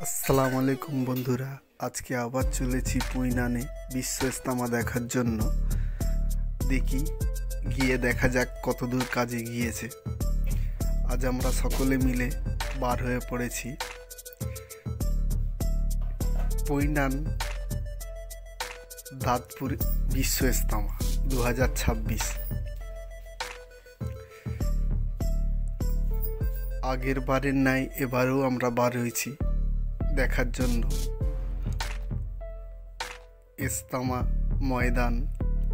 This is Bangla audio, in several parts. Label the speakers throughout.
Speaker 1: আসসালামু আলাইকুম বন্ধুরা, আজকে আবার চলেছি পুইনানে বিশ্ব ইজতেমা দেখার জন্য। দেখি গিয়ে দেখা যাক কতদূর কাজে গিয়েছে। আজ আমরা সকলে মিলে বার হয়ে পড়েছি পুইনান দাঁতপুর বিশ্ব ইজতেমা 2026। আগের বারের ন্যায় এবারেও আমরা বার হয়েছি দেখার জন্য ইজতেমা ময়দান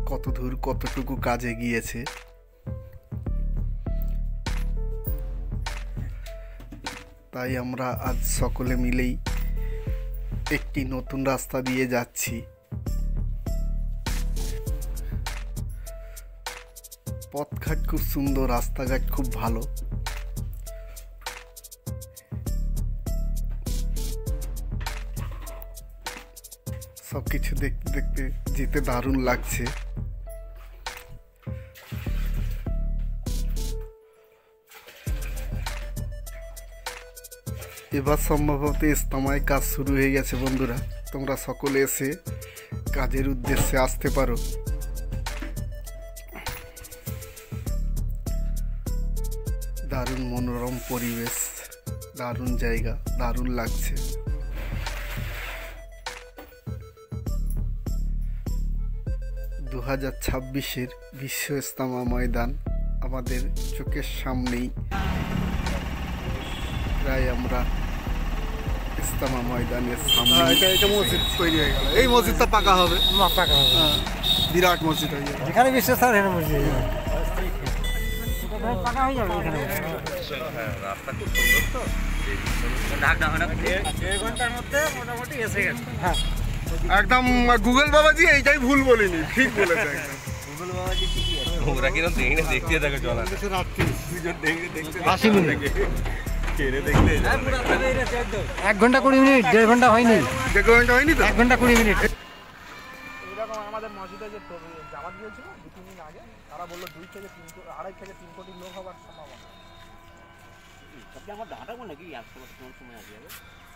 Speaker 1: কতদূর কতটুকু কাজে গিয়েছে। তাই আমরা আজ সকলে মিলেই একটি নতুন রাস্তা দিয়ে যাচ্ছি। পথঘাট খুব সুন্দর, রাস্তাঘাট খুব ভালো। সব কিছু দেখতে দেখতে যেতে দারুণ লাগছে। এবার সম্ভবত ইজতেমায় কাজ শুরু হয়ে গেছে বন্ধুরা, তোমরা সকলে এসে কাজের উদ্দেশ্যে আসতে পারো। দারুণ মনোরম পরিবেশ, দারুণ জায়গা, দারুণ লাগছে। দু 2026-এর বিশ্ব ইজতেমা ময়দান আমাদের চোখের সামনেই। প্রায় আমরা ইজতেমা ময়দানের সামনে। এটা মসজিদ তৈরি হয়ে গেল, এই মসজিদটা পাকা হবে, বিরাট মসজিদ হয়ে যাবে।
Speaker 2: যেখানে বিশ্ব ইজতেমা মসজিদ পাকা হয়ে যাবে। এখানে
Speaker 3: রাস্তা খুব সুন্দর, তো দেড় ঘন্টার মধ্যে মোটামুটি এসে গেছে। হ্যাঁ
Speaker 1: একদম গুগল বাবাজি এইটাই ভুল বলিনি, ঠিক বলেছে একদম।
Speaker 3: গুগল বাবাজি ঠিকই আছে। ওরা কিরকম দেখে দেখতে দেখো চলা দুজন দেখে দেখতে
Speaker 2: 80 মিনিট
Speaker 3: কেড়ে দেখলে
Speaker 2: 1 ঘন্টা 20 মিনিট, 1.5 ঘন্টা হয়নি।
Speaker 1: 1.5 ঘন্টা হয়নি তো,
Speaker 2: 1 ঘন্টা 20 মিনিট।
Speaker 4: এরকম আমাদের মসজিদে যে জামাত দিয়েছিল 2-3 দিন আগে, তারা বললো 2 থেকে 3 2.5 থেকে 3 কোটি লোক হবার সম্ভাবনা।
Speaker 3: আমার দাঁড়াবো নাকি সময় আসবে,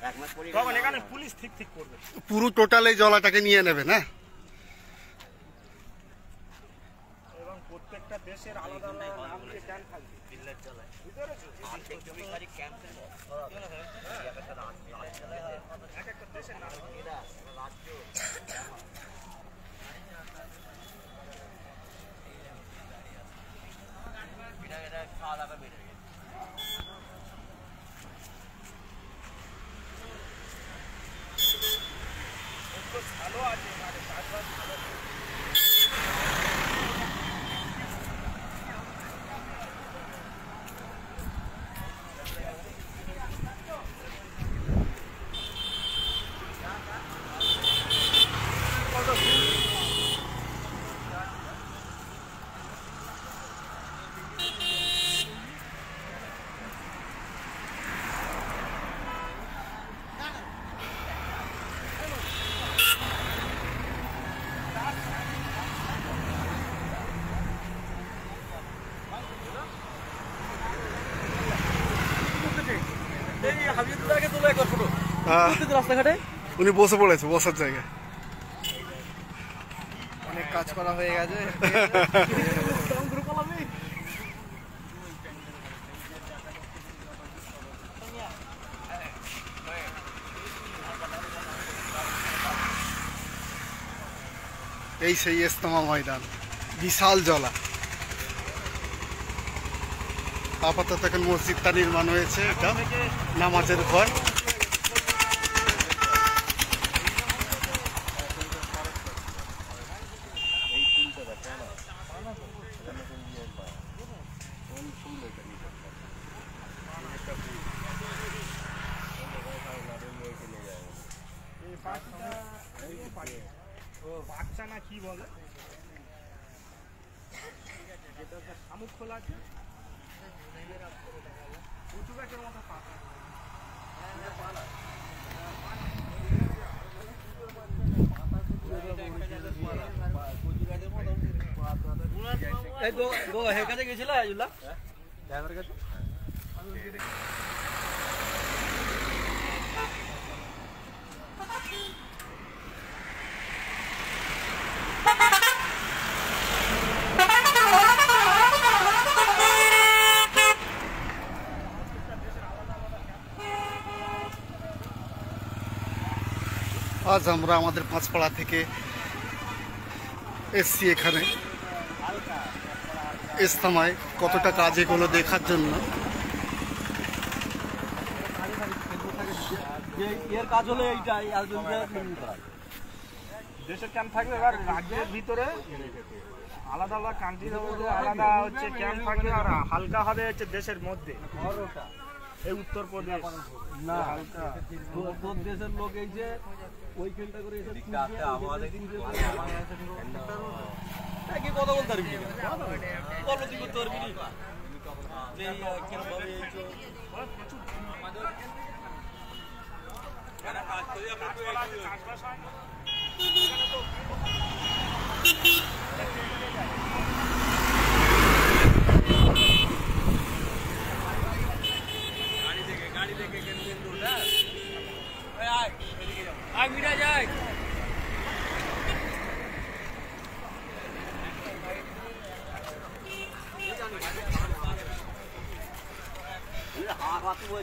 Speaker 3: 1 মাস পরে
Speaker 4: তখন এখানে পুলিশ ঠিক করবে।
Speaker 1: পুরো টোটাল এই জলাটাকে নিয়ে নেবে না।
Speaker 4: এবং প্রত্যেকটা দেশের আলাদা আলাদা নাম দিয়ে ক্যাম্প থাকবে।
Speaker 3: বিল্লার জলায়
Speaker 4: ভিতরে
Speaker 3: ক্যাম্প
Speaker 4: এক একটা দেশের নাম
Speaker 3: রাজ্য খাওয়া দাওয়া বেড়ে গেছে।
Speaker 4: ভালো আছে, মানে চাষবাস ভালো।
Speaker 1: রাস্তাঘাটে উনি বসে পড়েছে, বসার জায়গায়।
Speaker 2: অনেক কাজ করা হয়ে গেছে।
Speaker 1: এই সেই ইজতেমা ময়দান, বিশাল জলা। আপাতত এখন মসজিদটা নির্মাণ হয়েছে, এটা নামাজের ঘর।
Speaker 4: বাচ্চা না কি বলে, শামুক খোলা আছে, উঁচু গাছের মতো পাতা।
Speaker 3: কাছে গেছিল আজুল্লাহ ড্রাইভারের কাছে।
Speaker 1: আজ আমরা আমাদের পাঁচপাড়া থেকে এসছি এখানে ইস্তামায় কতটা কাজ এগুলো দেখার জন্য।
Speaker 3: এর কাজ হলো এইটাই,
Speaker 4: দেশের ক্যাম্প থাকবে, এবার রাজ্যের ভিতরে আলাদা আলাদা কান্ট্রির আলাদা হচ্ছে ক্যাম্প থাকবে, আর হালকা হবে হচ্ছে দেশের মধ্যে। এই উত্তরপ্রদেশ
Speaker 3: না তোর দেশের লোক এই যে ওইখানটা করে এসে কি কথা বলতে পারবি করতে পারবি যে কিরকম ভাবে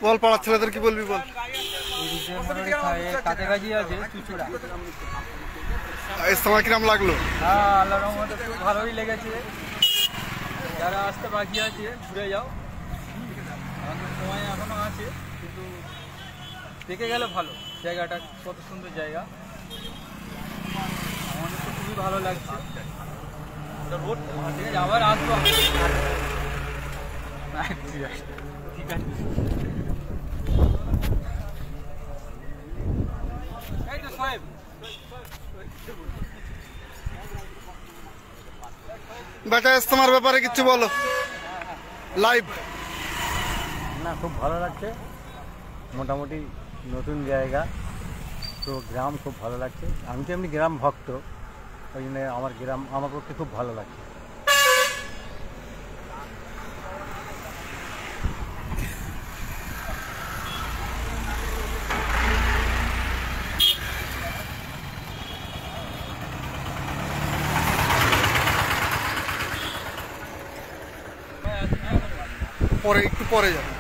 Speaker 1: বল পাড়ার ছেলেদের কি বলবি বল।
Speaker 2: কাছাকাছি আছে চুচুড়া।
Speaker 1: ইস্তামা কিরম লাগলো?
Speaker 2: হ্যাঁ, আল্লাহর রহমতে খুব ভালোই লেগেছে। যারা আসতে বাকি আছে ঘুরে যাও, আমাদের সময় এখনো আছে, কিন্তু দেখে গেলে ভালো। জায়গাটা কত সুন্দর জায়গা, আমাদের তো খুবই ভালো লাগছে। রোড ঠিক আছে, আবার আসবো। ঠিক আছে, এই তো সাহেব।
Speaker 1: বেটা ইস্তামার ব্যাপারে কিছু বলো লাইভ।
Speaker 2: না, খুব ভালো লাগছে, মোটামুটি নতুন জায়গা তো, গ্রাম খুব ভালো লাগছে। আমি তো এমনি গ্রাম ভক্ত, ওই জন্য আমার গ্রাম আমার পক্ষে খুব ভালো লাগছে।
Speaker 1: পরে একটু পরে যাবে।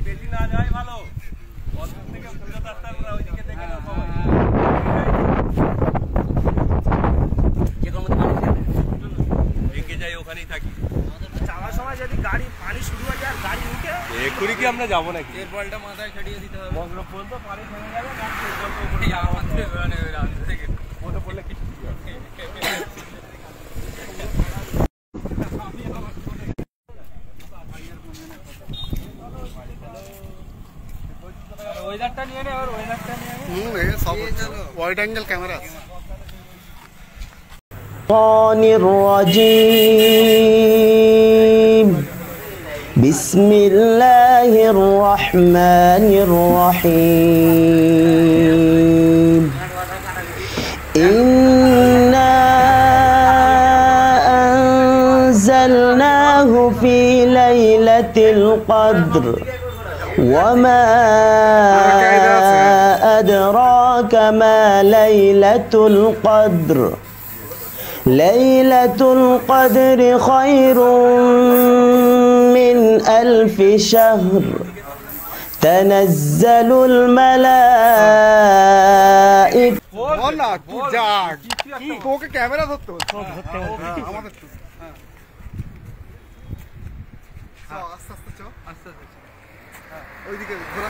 Speaker 3: বেশি না যায় ভালো, অদূর থেকে ঘুরে আসতে আমরা ওইদিকে দেখে না সবাই এঁকে যাই, ওখানেই থাকি।
Speaker 4: যাওয়ার সময় যদি গাড়ি পানি শুরু হয়ে যায় আর গাড়ি উঠে
Speaker 3: এক্ষুনি কি আমরা যাবো নাকি?
Speaker 2: এর বলটা মাথায় ছড়িয়ে দিতে হবে।
Speaker 3: বঙ্গ পর্যন্ত পানি থেমে যাবে, মনে পড়লে কিছু
Speaker 2: ওয়েদারটা নিয়ে নে, আর ওয়েদারটা নিয়ে নে।
Speaker 1: সব ওয়াইড অ্যাঙ্গেল ক্যামেরা আছে।
Speaker 5: الرجيم بسم الله الرحمن الرحيم إنا أنزلناه في ليلة القدر وما أدراك ما ليلة القدر ليلة القدر خير من 1000 شهر تنزل الملائكة
Speaker 1: বল না তুই যা, তোকে ক্যামেরা ধরতে হচ্ছে আমাদের তো। আস্তে আস্তে চ, আস্তে আস্তে ওইদিকে ঘোরা।